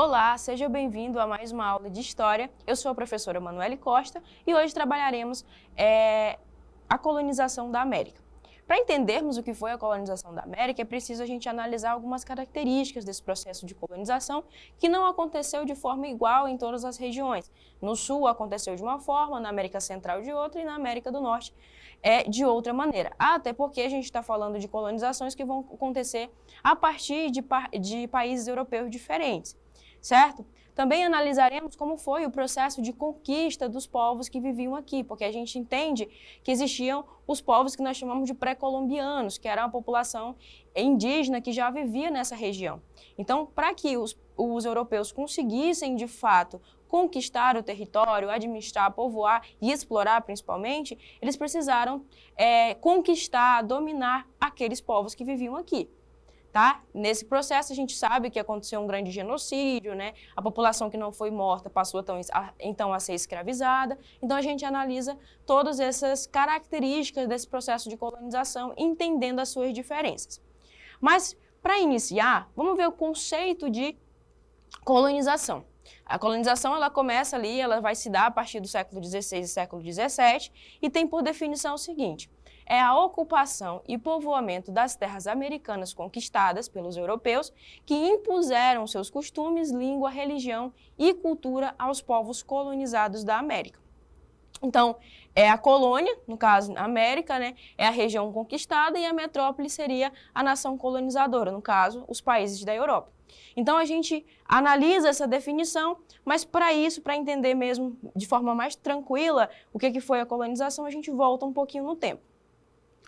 Olá, seja bem-vindo a mais uma aula de História. Eu sou a professora Manuele Costa e hoje trabalharemos a colonização da América. Para entendermos o que foi a colonização da América, é preciso a gente analisar algumas características desse processo de colonização que não aconteceu de forma igual em todas as regiões. No Sul aconteceu de uma forma, na América Central de outra e na América do Norte de outra maneira. Até porque a gente está falando de colonizações que vão acontecer a partir de países europeus diferentes. Certo? Também analisaremos como foi o processo de conquista dos povos que viviam aqui, porque a gente entende que existiam os povos que nós chamamos de pré-colombianos, que era uma população indígena que já vivia nessa região. Então, para que os europeus conseguissem, de fato, conquistar o território, administrar, povoar e explorar principalmente, eles precisaram conquistar, dominar aqueles povos que viviam aqui. Tá? Nesse processo, a gente sabe que aconteceu um grande genocídio, né? A população que não foi morta passou então a ser escravizada. Então, a gente analisa todas essas características desse processo de colonização, entendendo as suas diferenças. Mas, para iniciar, vamos ver o conceito de colonização. A colonização ela começa ali, ela vai se dar a partir do século XVI e século XVII e tem por definição o seguinte: é a ocupação e povoamento das terras americanas conquistadas pelos europeus que impuseram seus costumes, língua, religião e cultura aos povos colonizados da América. Então, é a colônia, no caso, a América, né, é a região conquistada e a metrópole seria a nação colonizadora, no caso, os países da Europa. Então, a gente analisa essa definição, mas para isso, para entender mesmo de forma mais tranquila o que foi a colonização, a gente volta um pouquinho no tempo.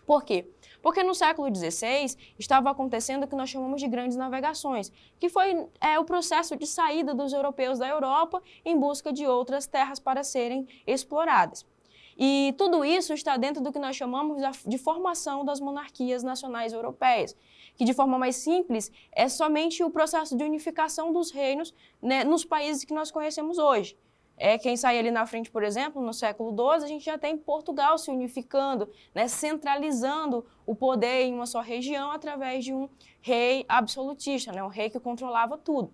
Por quê? Porque no século XVI estava acontecendo o que nós chamamos de grandes navegações, que foi o processo de saída dos europeus da Europa em busca de outras terras para serem exploradas. E tudo isso está dentro do que nós chamamos de formação das monarquias nacionais europeias, que de forma mais simples é somente o processo de unificação dos reinos, né, nos países que nós conhecemos hoje. Quem sai ali na frente, por exemplo, no século XII, a gente já tem Portugal se unificando, né, centralizando o poder em uma só região através de um rei absolutista, né, um rei que controlava tudo.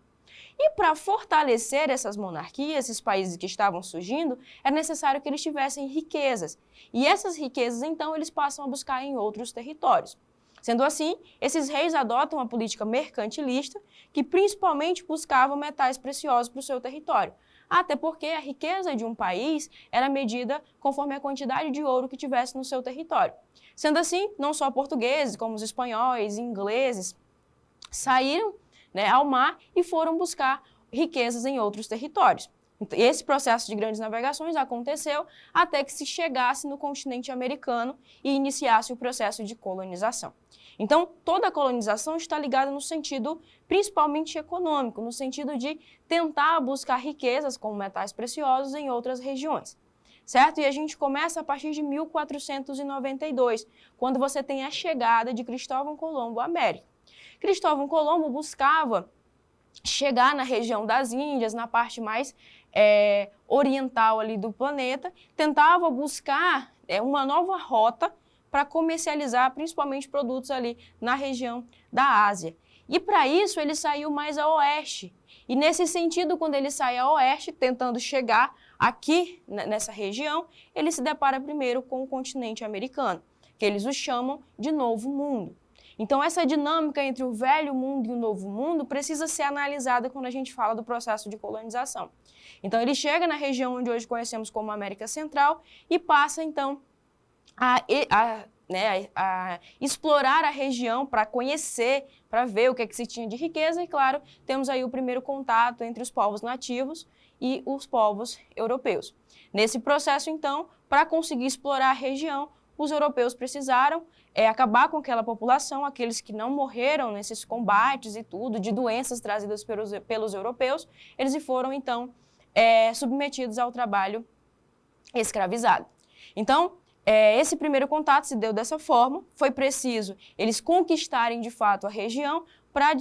E para fortalecer essas monarquias, esses países que estavam surgindo, é necessário que eles tivessem riquezas. E essas riquezas, então, eles passam a buscar em outros territórios. Sendo assim, esses reis adotam a política mercantilista, que principalmente buscavam metais preciosos para o seu território. Até porque a riqueza de um país era medida conforme a quantidade de ouro que tivesse no seu território. Sendo assim, não só portugueses, como os espanhóis e ingleses saíram, né, ao mar e foram buscar riquezas em outros territórios. Esse processo de grandes navegações aconteceu até que se chegasse no continente americano e iniciasse o processo de colonização. Então, toda a colonização está ligada no sentido principalmente econômico, no sentido de tentar buscar riquezas como metais preciosos em outras regiões, certo? E a gente começa a partir de 1492, quando você tem a chegada de Cristóvão Colombo à América. Cristóvão Colombo buscava chegar na região das Índias, na parte mais oriental ali do planeta, tentava buscar uma nova rota para comercializar principalmente produtos ali na região da Ásia. E para isso ele saiu mais a oeste. E nesse sentido, quando ele sai a oeste, tentando chegar aqui nessa região, ele se depara primeiro com o continente americano, que eles o chamam de Novo Mundo. Então, essa dinâmica entre o velho mundo e o novo mundo precisa ser analisada quando a gente fala do processo de colonização. Então, ele chega na região onde hoje conhecemos como América Central e passa, então, a explorar a região para conhecer, para ver o que se tinha de riqueza. E, claro, temos aí o primeiro contato entre os povos nativos e os povos europeus. Nesse processo, então, para conseguir explorar a região, os europeus precisaram acabar com aquela população, aqueles que não morreram nesses combates e tudo, de doenças trazidas pelos europeus, eles foram, então, submetidos ao trabalho escravizado. Então, esse primeiro contato se deu dessa forma, foi preciso eles conquistarem, de fato, a região para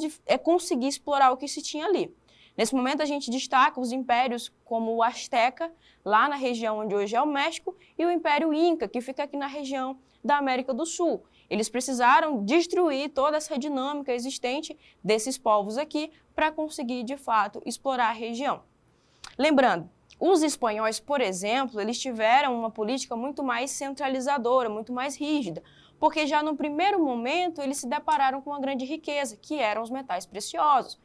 conseguir explorar o que se tinha ali. Nesse momento, a gente destaca os impérios como o Azteca, lá na região onde hoje é o México, e o Império Inca, que fica aqui na região da América do Sul. Eles precisaram destruir toda essa dinâmica existente desses povos aqui para conseguir, de fato, explorar a região. Lembrando, os espanhóis, por exemplo, eles tiveram uma política muito mais centralizadora, muito mais rígida, porque já no primeiro momento eles se depararam com uma grande riqueza, que eram os metais preciosos.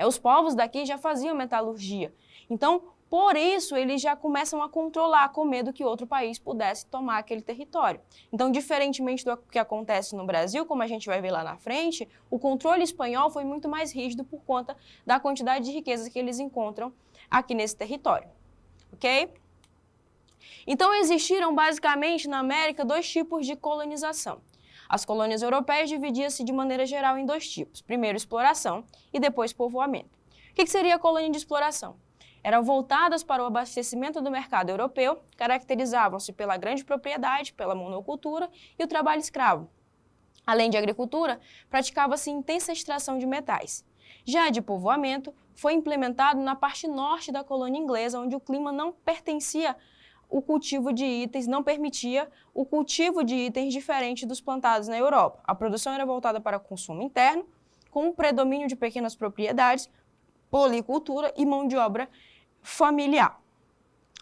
Os povos daqui já faziam metalurgia. Então, por isso, eles já começam a controlar, com medo que outro país pudesse tomar aquele território. Então, diferentemente do que acontece no Brasil, como a gente vai ver lá na frente, o controle espanhol foi muito mais rígido por conta da quantidade de riquezas que eles encontram aqui nesse território. Ok? Então, existiram basicamente na América 2 tipos de colonização. As colônias europeias dividiam-se de maneira geral em 2 tipos. Primeiro, exploração e depois povoamento. O que seria a colônia de exploração? Eram voltadas para o abastecimento do mercado europeu, caracterizavam-se pela grande propriedade, pela monocultura e o trabalho escravo. Além de agricultura, praticava-se intensa extração de metais. Já a de povoamento foi implementado na parte norte da colônia inglesa, onde o clima não pertencia o cultivo de itens, não permitia o cultivo de itens diferentes dos plantados na Europa. A produção era voltada para o consumo interno, com o predomínio de pequenas propriedades, policultura e mão de obra familiar.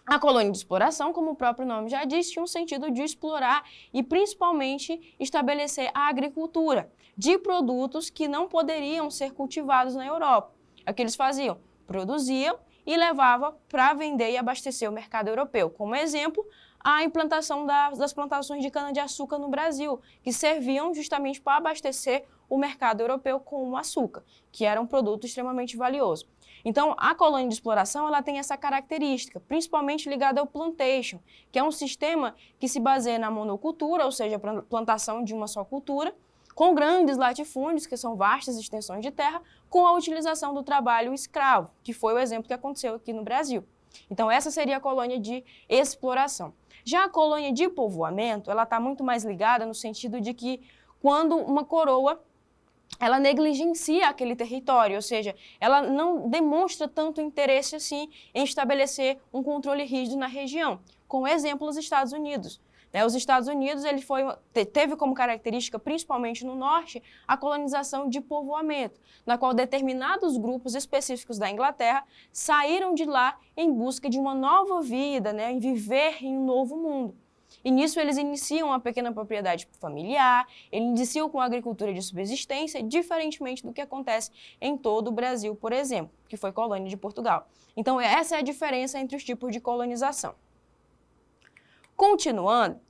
A colônia de exploração, como o próprio nome já diz, tinha um sentido de explorar e principalmente estabelecer a agricultura de produtos que não poderiam ser cultivados na Europa. O que eles faziam? Produziam e levavam para vender e abastecer o mercado europeu. Como exemplo, a implantação das plantações de cana-de-açúcar no Brasil, que serviam justamente para abastecer o mercado europeu com o açúcar, que era um produto extremamente valioso. Então, a colônia de exploração ela tem essa característica, principalmente ligada ao plantation, que é um sistema que se baseia na monocultura, ou seja, a plantação de uma só cultura, com grandes latifúndios, que são vastas extensões de terra, com a utilização do trabalho escravo, que foi o exemplo que aconteceu aqui no Brasil. Então, essa seria a colônia de exploração. Já a colônia de povoamento, ela está muito mais ligada no sentido de que quando uma coroa ela negligencia aquele território, ou seja, ela não demonstra tanto interesse assim em estabelecer um controle rígido na região. Com exemplo, os Estados Unidos. Os Estados Unidos teve como característica, principalmente no norte, a colonização de povoamento, na qual determinados grupos específicos da Inglaterra saíram de lá em busca de uma nova vida, em viver em um novo mundo. E nisso eles iniciam uma pequena propriedade familiar, eles iniciam com a agricultura de subsistência, diferentemente do que acontece em todo o Brasil, por exemplo, que foi colônia de Portugal. Então, essa é a diferença entre os tipos de colonização. Continuando,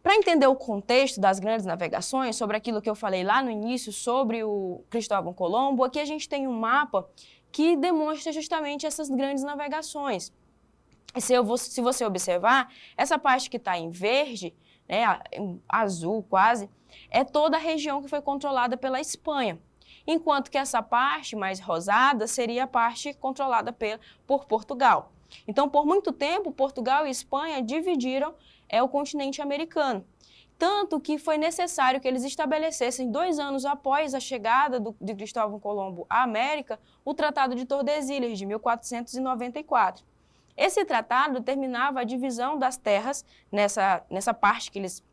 para entender o contexto das grandes navegações, sobre aquilo que eu falei lá no início, sobre o Cristóvão Colombo, aqui a gente tem um mapa que demonstra justamente essas grandes navegações. Se você observar, essa parte que está em verde, azul quase, é toda a região que foi controlada pela Espanha, enquanto que essa parte mais rosada seria a parte controlada por Portugal. Então, por muito tempo, Portugal e Espanha dividiram o continente americano, tanto que foi necessário que eles estabelecessem 2 anos após a chegada de Cristóvão Colombo à América, o Tratado de Tordesilhas, de 1494. Esse tratado determinava a divisão das terras, nessa parte que eles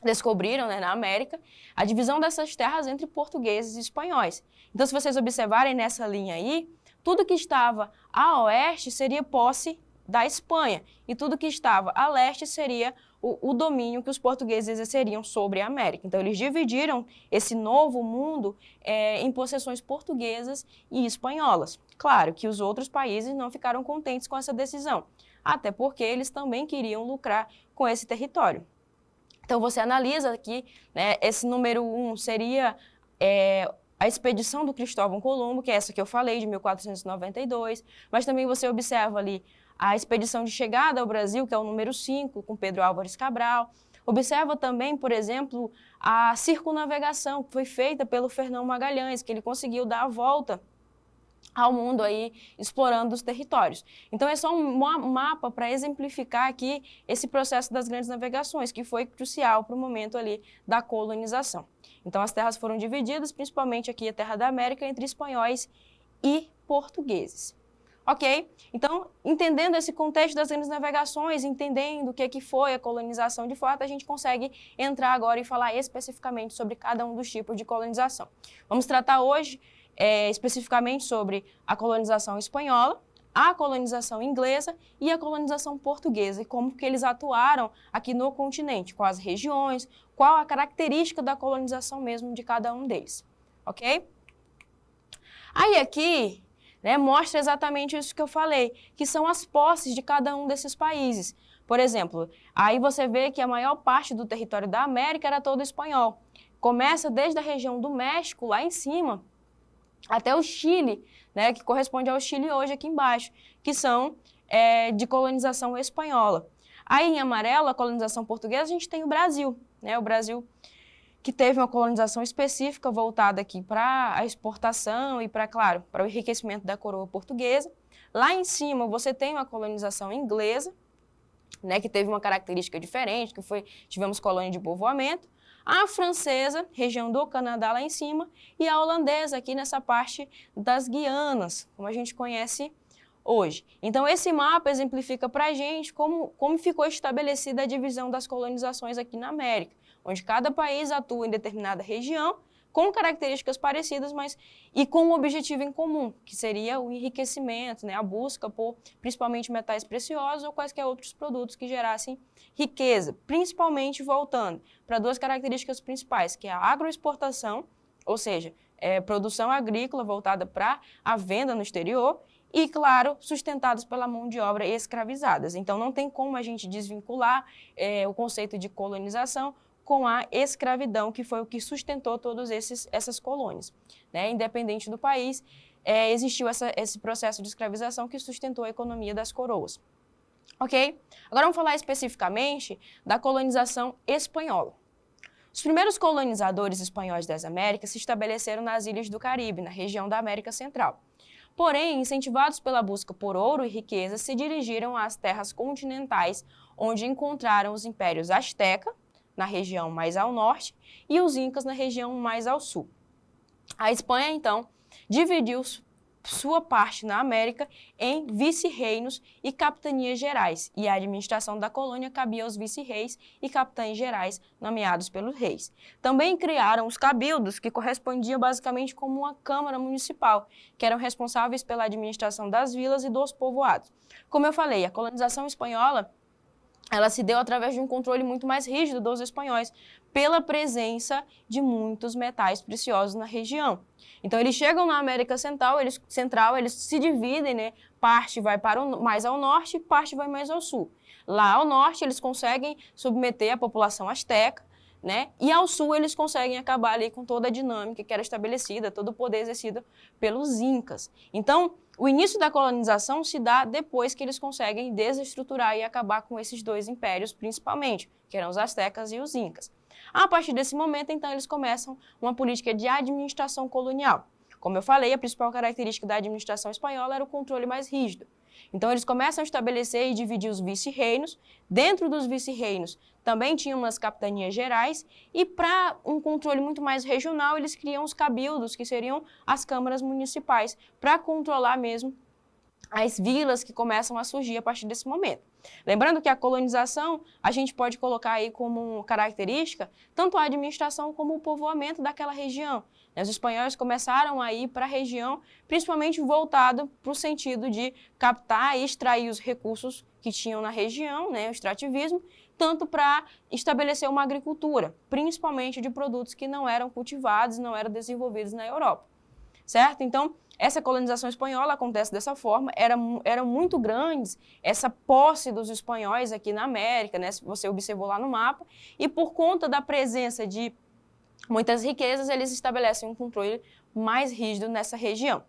descobriram na América, a divisão dessas terras entre portugueses e espanhóis. Então, se vocês observarem nessa linha aí, tudo que estava a oeste seria posse da Espanha, e tudo que estava a leste seria o domínio que os portugueses exerceriam sobre a América. Então, eles dividiram esse novo mundo em possessões portuguesas e espanholas. Claro que os outros países não ficaram contentes com essa decisão, até porque eles também queriam lucrar com esse território. Então, você analisa aqui, esse número 1 seria a expedição do Cristóvão Colombo, que é essa que eu falei, de 1492, mas também você observa ali a expedição de chegada ao Brasil, que é o número 5, com Pedro Álvares Cabral. Observa também, por exemplo, a circunnavegação, que foi feita pelo Fernão Magalhães, que ele conseguiu dar a volta ao mundo aí, explorando os territórios. Então, é só um mapa para exemplificar aqui esse processo das grandes navegações, que foi crucial para o momento ali da colonização. Então, as terras foram divididas, principalmente aqui a Terra da América, entre espanhóis e portugueses. Ok? Então, entendendo esse contexto das grandes navegações, entendendo o que foi a colonização de fato, a gente consegue entrar agora e falar especificamente sobre cada um dos tipos de colonização. Vamos tratar hoje especificamente sobre a colonização espanhola, a colonização inglesa e a colonização portuguesa, e como que eles atuaram aqui no continente, quais regiões, qual a característica da colonização mesmo de cada um deles. Ok? Aí aqui, mostra exatamente isso que eu falei, que são as posses de cada um desses países. Por exemplo, aí você vê que a maior parte do território da América era todo espanhol. Começa desde a região do México, lá em cima, até o Chile, que corresponde ao Chile hoje aqui embaixo, que são de colonização espanhola. Aí em amarelo, a colonização portuguesa, a gente tem o Brasil, o Brasil que teve uma colonização específica voltada aqui para a exportação e para o enriquecimento da coroa portuguesa. Lá em cima você tem uma colonização inglesa, que teve uma característica diferente, tivemos colônia de povoamento. A francesa, região do Canadá lá em cima, e a holandesa aqui nessa parte das Guianas, como a gente conhece hoje. Então, esse mapa exemplifica para a gente como ficou estabelecida a divisão das colonizações aqui na América, onde cada país atua em determinada região, com características parecidas, e com um objetivo em comum, que seria o enriquecimento, a busca por principalmente metais preciosos ou quaisquer outros produtos que gerassem riqueza, principalmente voltando para duas características principais, que é a agroexportação, ou seja, produção agrícola voltada para a venda no exterior, e, claro, sustentados pela mão de obra escravizadas. Então, não tem como a gente desvincular o conceito de colonização com a escravidão, que foi o que sustentou todas essas colônias. Independente do país, existiu esse processo de escravização que sustentou a economia das coroas. Ok? Agora vamos falar especificamente da colonização espanhola. Os primeiros colonizadores espanhóis das Américas se estabeleceram nas ilhas do Caribe, na região da América Central. Porém, incentivados pela busca por ouro e riqueza, se dirigiram às terras continentais, onde encontraram os impérios Azteca, na região mais ao norte, e os Incas na região mais ao sul. A Espanha, então, dividiu sua parte na América em vice-reinos e capitanias gerais, e a administração da colônia cabia aos vice-reis e capitães gerais nomeados pelos reis. Também criaram os cabildos, que correspondiam basicamente como uma câmara municipal, que eram responsáveis pela administração das vilas e dos povoados. Como eu falei, a colonização espanhola ela se deu através de um controle muito mais rígido dos espanhóis, pela presença de muitos metais preciosos na região. Então, eles chegam na América Central, eles se dividem, parte vai mais ao norte, parte vai mais ao sul. Lá ao norte, eles conseguem submeter a população asteca, e ao sul eles conseguem acabar ali com toda a dinâmica que era estabelecida, todo o poder exercido pelos Incas. Então, o início da colonização se dá depois que eles conseguem desestruturar e acabar com esses dois impérios, principalmente, que eram os astecas e os incas. A partir desse momento, então, eles começam uma política de administração colonial. Como eu falei, a principal característica da administração espanhola era o controle mais rígido. Então, eles começam a estabelecer e dividir os vice-reinos. Dentro dos vice-reinos, também tinham umas capitanias gerais. E, para um controle muito mais regional, eles criam os cabildos, que seriam as câmaras municipais, para controlar mesmo as vilas que começam a surgir a partir desse momento. Lembrando que a colonização, a gente pode colocar aí como característica tanto a administração como o povoamento daquela região. Os espanhóis começaram a ir para a região, principalmente voltado para o sentido de captar e extrair os recursos que tinham na região, o extrativismo, tanto para estabelecer uma agricultura, principalmente de produtos que não eram cultivados e não eram desenvolvidos na Europa. Certo? Então, essa colonização espanhola acontece dessa forma, eram muito grandes essa posse dos espanhóis aqui na América, se você observou lá no mapa, e por conta da presença de muitas riquezas, eles estabelecem um controle mais rígido nessa região.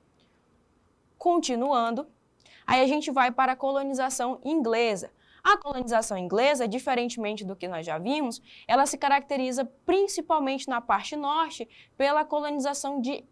Continuando, aí a gente vai para a colonização inglesa. A colonização inglesa, diferentemente do que nós já vimos, ela se caracteriza principalmente na parte norte pela colonização de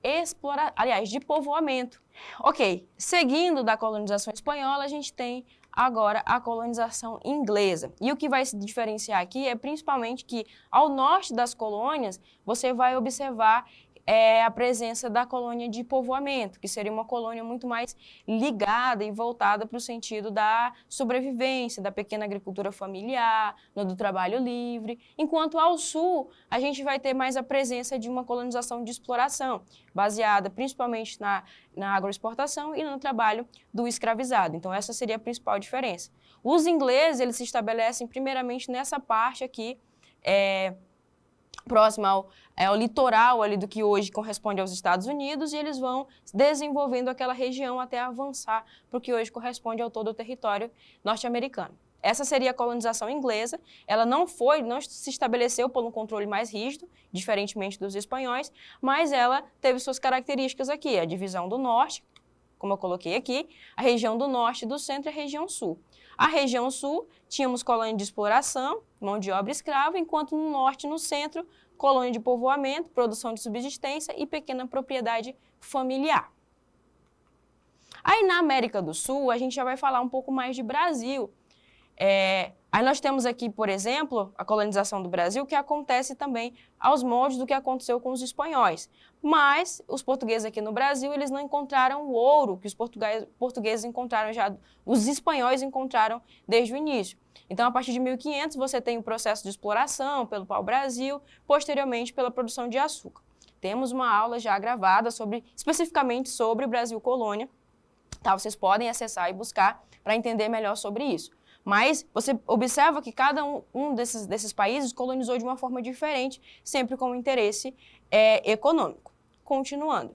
de povoamento. Ok, seguindo da colonização espanhola, a gente tem agora a colonização inglesa. E o que vai se diferenciar aqui é principalmente que ao norte das colônias, você vai observar é a presença da colônia de povoamento, que seria uma colônia muito mais ligada e voltada para o sentido da sobrevivência, da pequena agricultura familiar, do trabalho livre, enquanto ao sul a gente vai ter mais a presença de uma colonização de exploração, baseada principalmente na agroexportação e no trabalho do escravizado. Então essa seria a principal diferença. Os ingleses, eles se estabelecem primeiramente nessa parte aqui, próxima ao litoral ali do que hoje corresponde aos Estados Unidos, e eles vão desenvolvendo aquela região até avançar para o que hoje corresponde ao todo o território norte-americano. Essa seria a colonização inglesa. Ela não se estabeleceu por um controle mais rígido, diferentemente dos espanhóis, mas ela teve suas características aqui, a divisão do norte, como eu coloquei aqui, a região do norte, do centro e a região sul. A região sul, tínhamos colônia de exploração, mão de obra escrava, enquanto no norte e no centro, colônia de povoamento, produção de subsistência e pequena propriedade familiar. Aí na América do Sul, a gente já vai falar um pouco mais de Brasil. Aí nós temos aqui, por exemplo, a colonização do Brasil, que acontece também aos moldes do que aconteceu com os espanhóis. Mas os portugueses aqui no Brasil, eles não encontraram o ouro que os portugueses encontraram já, os espanhóis encontraram desde o início. Então, a partir de 1500, você tem o processo de exploração pelo pau-brasil, posteriormente pela produção de açúcar. Temos uma aula já gravada especificamente sobre o Brasil Colônia. Tá? Vocês podem acessar e buscar para entender melhor sobre isso. Mas você observa que cada um desses países colonizou de uma forma diferente, sempre com interesse econômico. Continuando.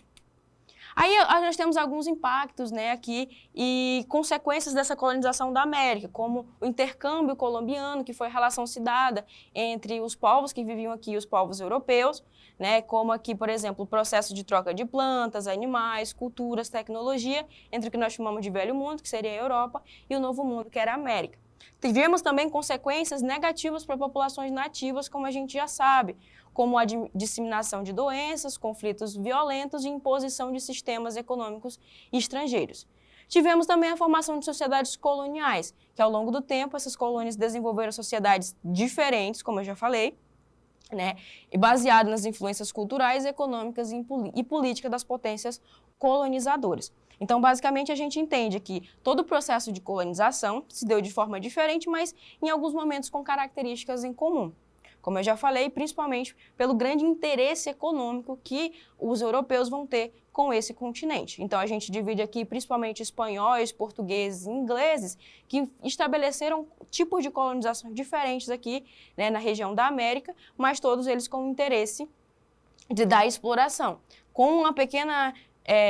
Aí nós temos alguns impactos, né, aqui e consequências dessa colonização da América, como o intercâmbio colombiano, que foi a relação se dada entre os povos que viviam aqui e os povos europeus, né, como aqui, por exemplo, o processo de troca de plantas, animais, culturas, tecnologia, entre o que nós chamamos de Velho Mundo, que seria a Europa, e o Novo Mundo, que era a América. Tivemos também consequências negativas para populações nativas, como a gente já sabe, como a disseminação de doenças, conflitos violentos e imposição de sistemas econômicos estrangeiros. Tivemos também a formação de sociedades coloniais, que ao longo do tempo essas colônias desenvolveram sociedades diferentes, como eu já falei, né, e baseado nas influências culturais, econômicas e políticas das potências colonizadoras. Então, basicamente, a gente entende que todo o processo de colonização se deu de forma diferente, mas em alguns momentos com características em comum. Como eu já falei, principalmente pelo grande interesse econômico que os europeus vão ter com esse continente. Então, a gente divide aqui principalmente espanhóis, portugueses e ingleses, que estabeleceram tipos de colonização diferentes aqui, né, na região da América, mas todos eles com interesse da exploração, com uma pequena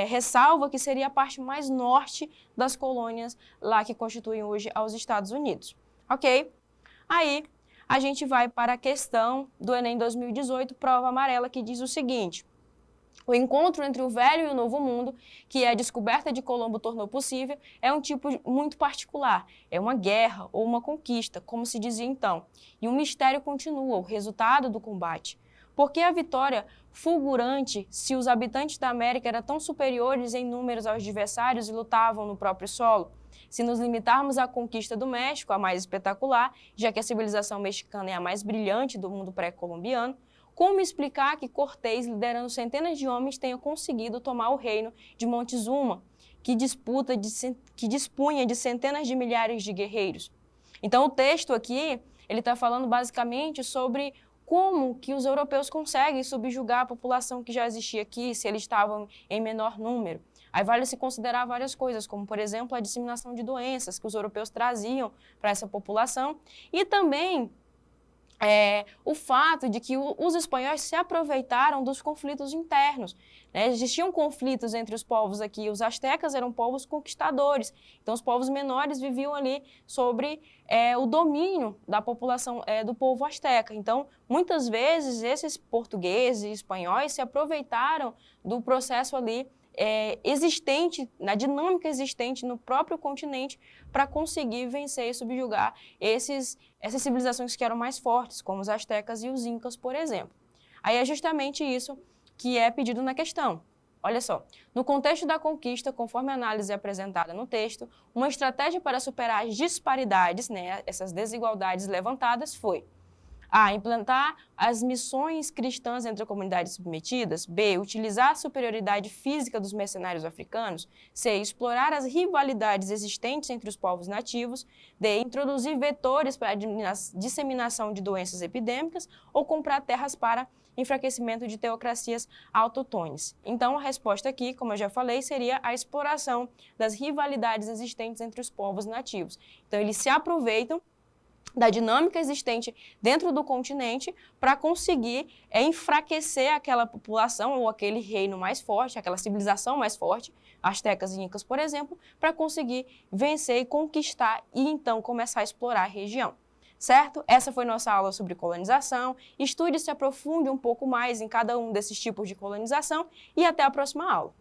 ressalva que seria a parte mais norte das colônias lá que constituem hoje aos Estados Unidos. Ok? Aí a gente vai para a questão do Enem 2018, prova amarela, que diz o seguinte: o encontro entre o Velho e o Novo Mundo, que a descoberta de Colombo tornou possível, é um tipo muito particular. É uma guerra ou uma conquista, como se dizia então. E um mistério continua, o resultado do combate. Por que a vitória fulgurante se os habitantes da América eram tão superiores em números aos adversários e lutavam no próprio solo? Se nos limitarmos à conquista do México, a mais espetacular, já que a civilização mexicana é a mais brilhante do mundo pré-colombiano, como explicar que Cortés, liderando centenas de homens, tenha conseguido tomar o reino de Montezuma, que dispunha de centenas de milhares de guerreiros? Então, o texto aqui, ele está falando basicamente sobre como que os europeus conseguem subjugar a população que já existia aqui, se eles estavam em menor número. Aí vale se considerar várias coisas, como, por exemplo, a disseminação de doenças que os europeus traziam para essa população e também o fato de que os espanhóis se aproveitaram dos conflitos internos, né? Existiam conflitos entre os povos aqui, os astecas eram povos conquistadores, então os povos menores viviam ali sobre o domínio da população do povo asteca. Então, muitas vezes, esses portugueses e espanhóis se aproveitaram do processo ali existente, na dinâmica existente no próprio continente, para conseguir vencer e subjugar essas civilizações que eram mais fortes, como os astecas e os incas, por exemplo. Aí é justamente isso que é pedido na questão. Olha só, no contexto da conquista, conforme a análise apresentada no texto, uma estratégia para superar as disparidades, né, essas desigualdades levantadas foi A. Implantar as missões cristãs entre comunidades submetidas. B. Utilizar a superioridade física dos mercenários africanos. C. Explorar as rivalidades existentes entre os povos nativos. D. Introduzir vetores para a disseminação de doenças epidêmicas ou comprar terras para enfraquecimento de teocracias autóctones. Então, a resposta aqui, como eu já falei, seria a exploração das rivalidades existentes entre os povos nativos. Então, eles se aproveitam da dinâmica existente dentro do continente para conseguir enfraquecer aquela população ou aquele reino mais forte, aquela civilização mais forte, astecas e incas, por exemplo, para conseguir vencer e conquistar e então começar a explorar a região. Certo? Essa foi nossa aula sobre colonização. Estude e se aprofunde um pouco mais em cada um desses tipos de colonização e até a próxima aula.